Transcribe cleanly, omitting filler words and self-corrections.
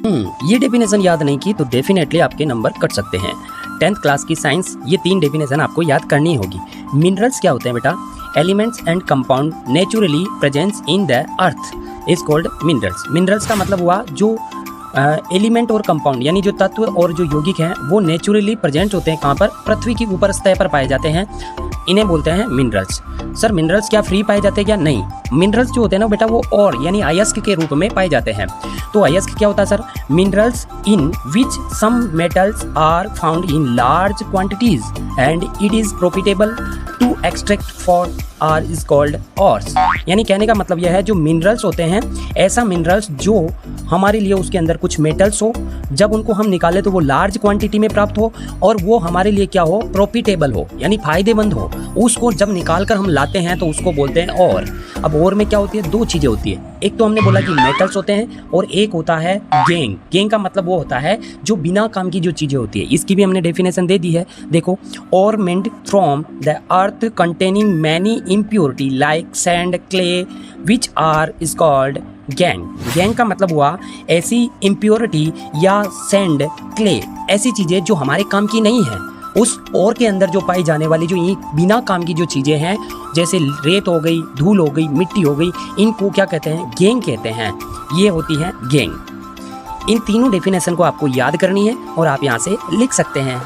ये डेफिनेशन याद नहीं की तो डेफिनेटली आपके नंबर कट सकते हैं। 10th क्लास की साइंस, ये 3 डेफिनेशन आपको याद करनी होगी। मिनरल्स क्या होते हैं बेटा? Elements and compound naturally presents in the earth is called minerals. Minerals का मतलब हुआ जो एलिमेंट और कंपाउंड यानी जो तत्व और जो यौगिक हैं वो नेचुरली प्रेजेंट होते हैं कहाँ पर? पृथ्वी की ऊपर सतह पर पाए जाते हैं, इन्हें बोलते हैं मिनरल्स। सर मिनरल्स क्या फ्री पाए जाते हैं क्या? नहीं, मिनरल्स जो होते हैं ना बेटा वो और यानी अयस्क के रूप में पाए जाते हैं। तो अयस्क क्या होता है sir? Minerals in which some metals are found in large quantities and it is profitable to extract for are is called ores. यानी कहने का मतलब यह है जो मिनरल्स होते हैं, ऐसा मिनरल्स जो हमारे लिए उसके अंदर कुछ मेटल्स हो, जब उनको हम निकालें तो वो लार्ज क्वांटिटी में प्राप्त हो और वो हमारे लिए क्या हो? प्रॉफिटेबल हो यानी फायदेमंद हो। उसको जब निकाल कर हम लाते हैं तो उसको बोलते हैं और। अब और में क्या होती है? 2 चीज़ें होती है। एक तो हमने बोला कि मेटल्स होते हैं और एक होता है गैंग। गैंग का मतलब वो होता है जो बिना काम की जो चीज़ें होती है। इसकी भी हमने डेफिनेशन दे दी है, देखो। और meant from the earth containing many impurity like sand, clay which are is called gang। gang का मतलब हुआ ऐसी impurity या sand, clay ऐसी चीज़ें जो हमारे काम की नहीं है, उस और के अंदर जो पाई जाने वाली जो ये बिना काम की जो चीज़ें हैं जैसे रेत हो गई, धूल हो गई, मिट्टी हो गई, इनको क्या कहते हैं? गैंग कहते हैं। ये होती है गैंग। इन तीनों डेफिनेशन को आपको याद करनी है और आप यहाँ से लिख सकते हैं।